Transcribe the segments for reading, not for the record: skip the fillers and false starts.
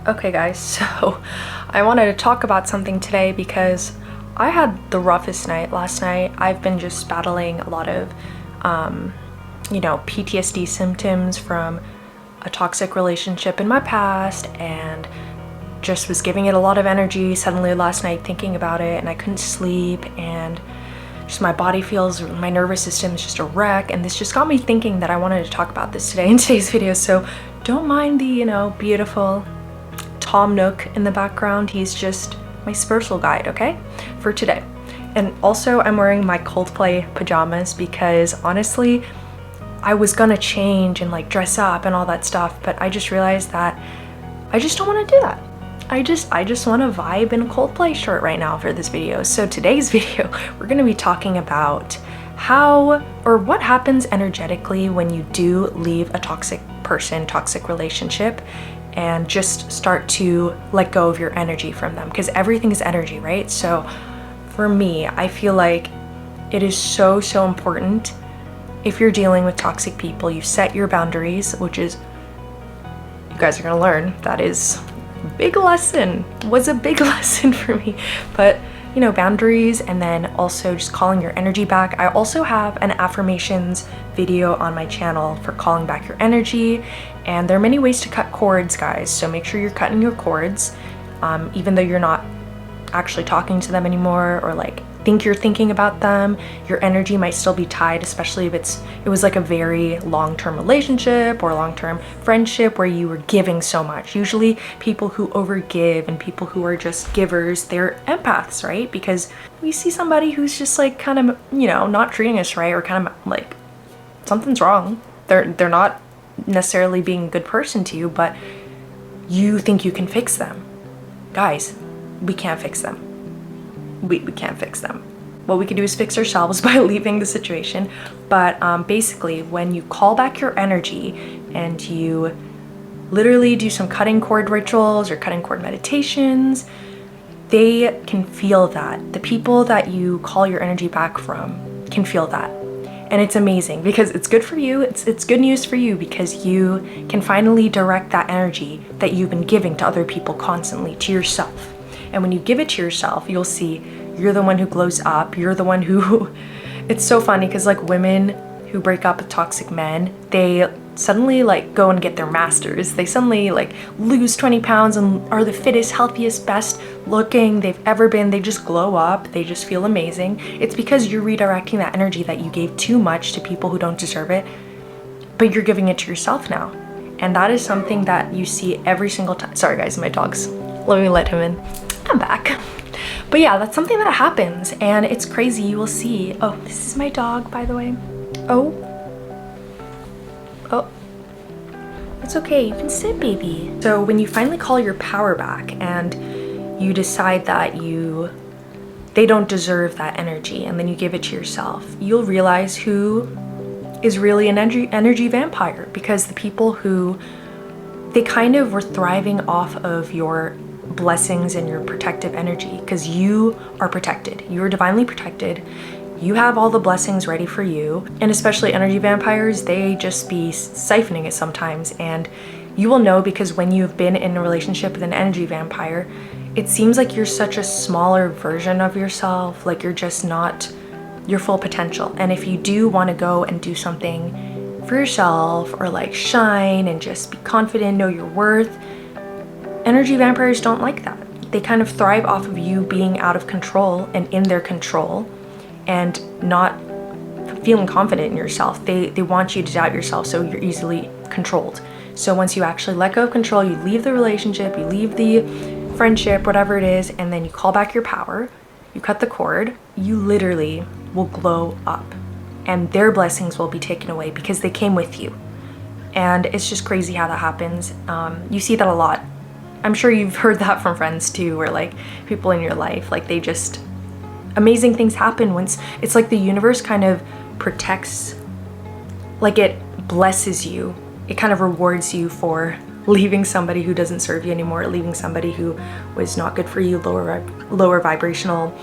Okay guys, so I wanted to talk about something today because I had the roughest night last night. I've been just battling a lot of, PTSD symptoms from a toxic relationship in my past and just was giving it a lot of energy suddenly last night thinking about it, and I couldn't sleep, and just my nervous system is just a wreck, and this just got me thinking that I wanted to talk about this today in today's video. So don't mind the, beautiful Tom Nook in the background. He's just my spiritual guide, okay, for today. And also I'm wearing my Coldplay pajamas because honestly, I was gonna change and like dress up and all that stuff, but I just realized that I just don't want to do that. I just want to vibe in a Coldplay shirt right now for this video. So today's video, we're going to be talking about how or what happens energetically when you do leave a toxic person, toxic relationship, and just start to let go of your energy from them, because everything is energy, right? So for me, I feel like it is so important if you're dealing with toxic people, you set your boundaries, which is, you guys are going to learn, that is was a big lesson for me, but boundaries, and then also just calling your energy back. I also have an affirmations video on my channel for calling back your energy, and there are many ways to cut cords, guys, so make sure you're cutting your cords, even though you're not actually talking to them anymore, or like think you're thinking about them, your energy might still be tied, especially if it was like a very long-term relationship or long-term friendship where you were giving so much. Usually people who overgive and people who are just givers, they're empaths, right? Because we see somebody who's just like kind of, not treating us right, or kind of like something's wrong. They're not necessarily being a good person to you, but you think you can fix them. Guys, we can't fix them. We can't fix them. What we can do is fix ourselves by leaving the situation. But basically, when you call back your energy and you literally do some cutting cord rituals or cutting cord meditations, they can feel that. The people that you call your energy back from can feel that. And it's amazing because it's good for you. It's good news for you because you can finally direct that energy that you've been giving to other people constantly to yourself. And when you give it to yourself, you'll see you're the one who glows up. You're the one who, it's so funny because like women who break up with toxic men, they suddenly like go and get their masters. They suddenly like lose 20 pounds and are the fittest, healthiest, best looking they've ever been. They just glow up. They just feel amazing. It's because you're redirecting that energy that you gave too much to people who don't deserve it, but you're giving it to yourself now. And that is something that you see every single time. Sorry guys, my dog's, let me let him in. I'm back. But yeah, that's something that happens, and it's crazy. You will see. Oh, this is my dog, by the way. Oh, it's okay, you can sit, baby. So when you finally call your power back and you decide that they don't deserve that energy, and then you give it to yourself, you'll realize who is really an energy vampire, because the people who, they kind of were thriving off of your blessings and your protective energy, because you are protected. You are divinely protected. You have all the blessings ready for you. And especially energy vampires, they just be siphoning it sometimes. And you will know, because when you've been in a relationship with an energy vampire, it seems like you're such a smaller version of yourself, like you're just not your full potential. And if you do want to go and do something for yourself, or like shine and just be confident, know your worth, energy vampires don't like that. They kind of thrive off of you being out of control and in their control and not feeling confident in yourself. They want you to doubt yourself, so you're easily controlled. So once you actually let go of control, you leave the relationship, you leave the friendship, whatever it is, and then you call back your power, you cut the cord, you literally will glow up, and their blessings will be taken away because they came with you. And it's just crazy how that happens. You see that a lot. I'm sure you've heard that from friends too, where like people in your life, like they just, amazing things happen once, it's like the universe kind of protects, like it blesses you. It kind of rewards you for leaving somebody who doesn't serve you anymore, leaving somebody who was not good for you, lower vibrational.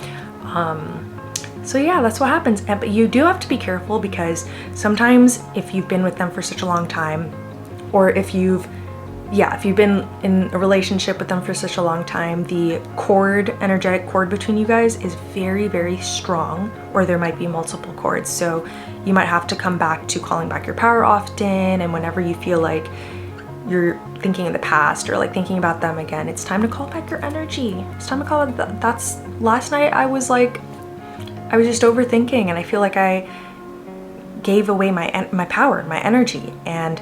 So yeah, that's what happens. But you do have to be careful, because sometimes if you've been with them for such a long time, or if you've yeah, if you've been in a relationship with them for such a long time, the energetic cord between you guys is very, very strong, or there might be multiple cords. So you might have to come back to calling back your power often, and whenever you feel like you're thinking in the past or like thinking about them again, it's time to call back your energy. It's time to call it. That's last night I was just overthinking, and I feel like I gave away my power, my energy, and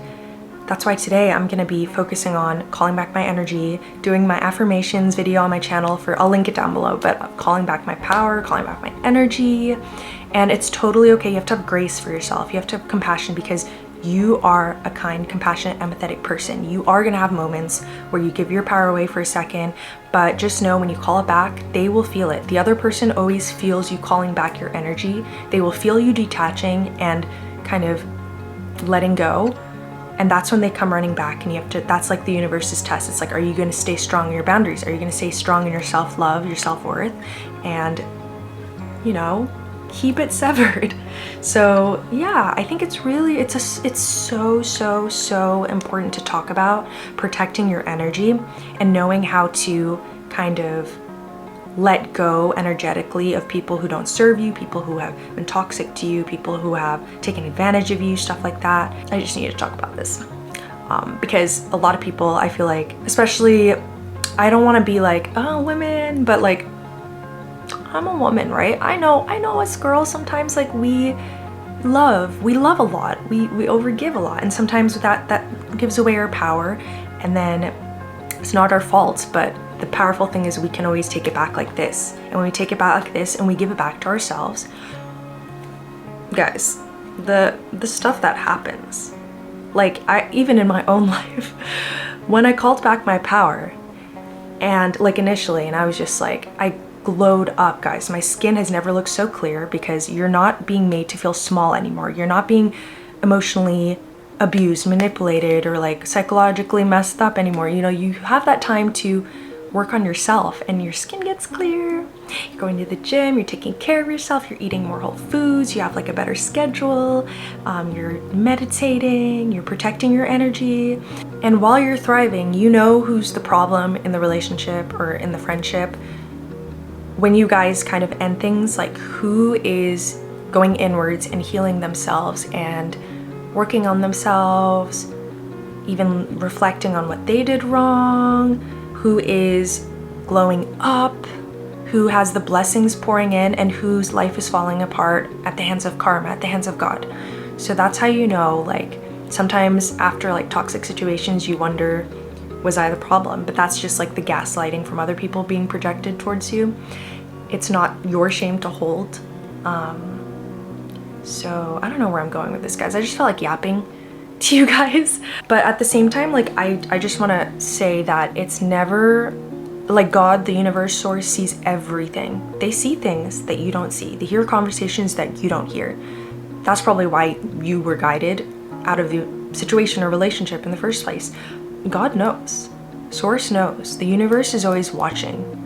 that's why today I'm gonna be focusing on calling back my energy, doing my affirmations video on my channel I'll link it down below, but calling back my power, calling back my energy. And it's totally okay. You have to have grace for yourself. You have to have compassion, because you are a kind, compassionate, empathetic person. You are gonna have moments where you give your power away for a second, but just know when you call it back, they will feel it. The other person always feels you calling back your energy. They will feel you detaching and kind of letting go. And that's when they come running back, and you have to, that's like the universe's test. It's like, are you gonna stay strong in your boundaries? Are you gonna stay strong in your self-love, your self-worth? And, you know, keep it severed. So yeah, I think it's really, it's so important to talk about protecting your energy and knowing how to kind of let go energetically of people who don't serve you, people who have been toxic to you, people who have taken advantage of you, stuff like that. I just need to talk about this because a lot of people, I feel like, especially, I don't want to be like, oh, women, but like, I'm a woman, right? I know us girls, sometimes like we love a lot, we overgive a lot, and sometimes that gives away our power, and then it's not our fault. But the powerful thing is we can always take it back like this. And when we take it back like this and we give it back to ourselves, guys, the stuff that happens, like even in my own life, when I called back my power, and like initially, and I was just like, I glowed up, guys. My skin has never looked so clear, because you're not being made to feel small anymore. You're not being emotionally abused, manipulated, or like psychologically messed up anymore. You know, you have that time to work on yourself, and your skin gets clear. You're going to the gym, you're taking care of yourself, you're eating more whole foods, you have like a better schedule, you're meditating, you're protecting your energy. And while you're thriving, you know who's the problem in the relationship or in the friendship. When you guys kind of end things, like who is going inwards and healing themselves and working on themselves, even reflecting on what they did wrong, who is glowing up, who has the blessings pouring in, and whose life is falling apart at the hands of karma, at the hands of God. So that's how you know, like, sometimes after like toxic situations, you wonder, was I the problem? But that's just like the gaslighting from other people being projected towards you. It's not your shame to hold. So I don't know where I'm going with this, guys. I just felt like yapping to you guys. But at the same time, like, I just want to say that it's never, like, God, the universe, source sees everything. They see things that you don't see. They hear conversations that you don't hear. That's probably why you were guided out of the situation or relationship in the first place. God knows. Source knows. The universe is always watching.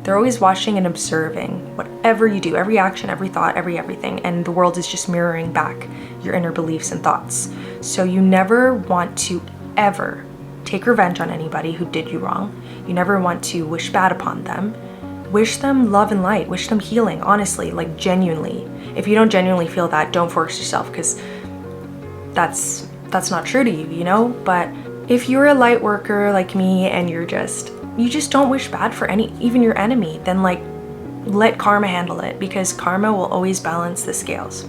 They're always watching and observing whatever you do, every action, every thought, everything, and the world is just mirroring back your inner beliefs and thoughts. So you never want to ever take revenge on anybody who did you wrong. You never want to wish bad upon them. Wish them love and light, wish them healing, honestly, like genuinely. If you don't genuinely feel that, don't force yourself, because that's not true to you, you know? But if you're a light worker like me and you just don't wish bad for even your enemy, then like let karma handle it, because karma will always balance the scales.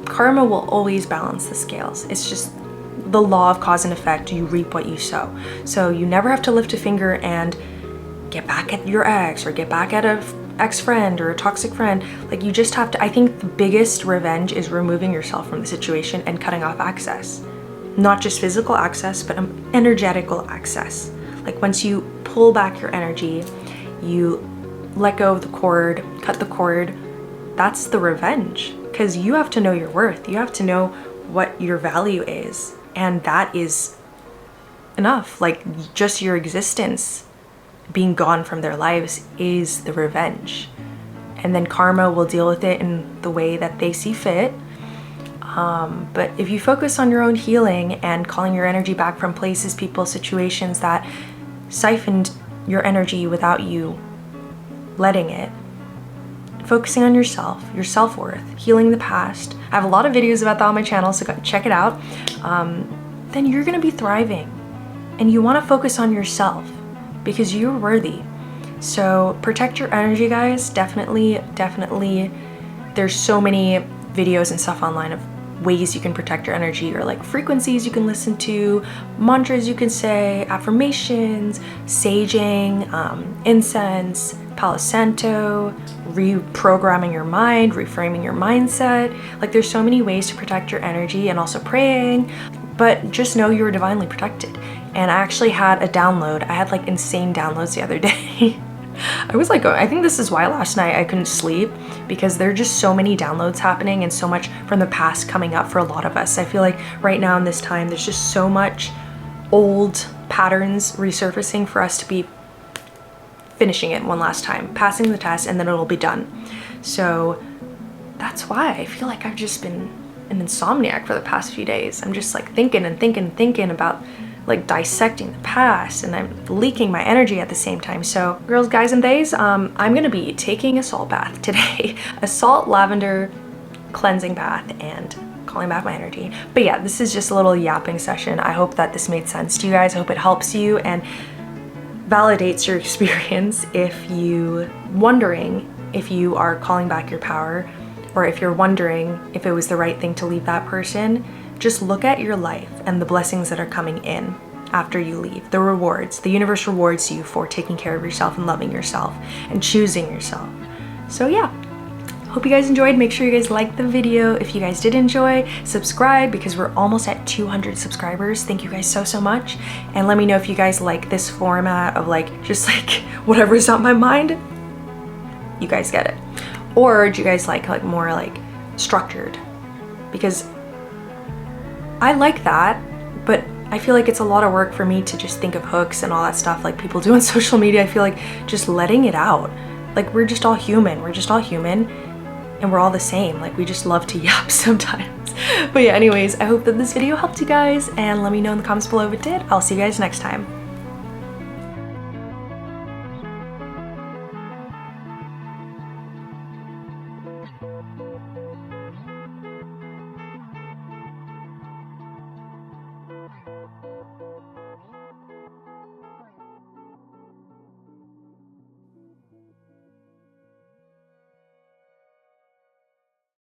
Karma will always balance the scales. It's just the law of cause and effect. You reap what you sow. So you never have to lift a finger and get back at your ex or get back at a ex-friend or a toxic friend. Like, you just have to, I think the biggest revenge is removing yourself from the situation and cutting off access. Not just physical access, but energetical access. Like, once you pull back your energy, you let go of the cord, cut the cord, that's the revenge. Because you have to know your worth. You have to know what your value is. And that is enough. Like, just your existence being gone from their lives is the revenge. And then karma will deal with it in the way that they see fit. But if you focus on your own healing and calling your energy back from places, people, situations that siphoned your energy without you letting it, focusing on yourself, your self-worth, healing the past. I have a lot of videos about that on my channel, so go check it out. Then you're gonna be thriving. And you wanna focus on yourself because you're worthy. So protect your energy, guys. Definitely. There's so many videos and stuff online of ways you can protect your energy, or like frequencies you can listen to, mantras you can say, affirmations, saging, incense, Palo Santo, reprogramming your mind, reframing your mindset. Like there's so many ways to protect your energy, and also praying, but just know you're divinely protected. And I actually had a download. I had like insane downloads the other day. I was like, I think this is why last night I couldn't sleep, because there are just so many downloads happening and so much from the past coming up for a lot of us. I feel like right now in this time, there's just so much old patterns resurfacing for us to be finishing it one last time, passing the test, and then it'll be done. So that's why I feel like I've just been an insomniac for the past few days. I'm just like thinking about like dissecting the past, and I'm leaking my energy at the same time. So girls, guys, and theys, I'm gonna be taking a salt bath today. A salt lavender cleansing bath and calling back my energy. But yeah, this is just a little yapping session. I hope that this made sense to you guys. I hope it helps you and validates your experience if you wondering if you are calling back your power, or if you're wondering if it was the right thing to leave that person. Just look at your life and the blessings that are coming in after you leave. The rewards. The universe rewards you for taking care of yourself and loving yourself and choosing yourself. So yeah, hope you guys enjoyed. Make sure you guys like the video. If you guys did enjoy, subscribe, because we're almost at 200 subscribers. Thank you guys so much. And let me know if you guys like this format of like, just like whatever's on my mind, you guys get it. Or do you guys like more like structured? Because I like that, but I feel like it's a lot of work for me to just think of hooks and all that stuff like people do on social media. I feel like just letting it out. Like we're just all human. We're just all human, and we're all the same. Like we just love to yap sometimes. But yeah, anyways, I hope that this video helped you guys, and let me know in the comments below if it did. I'll see you guys next time.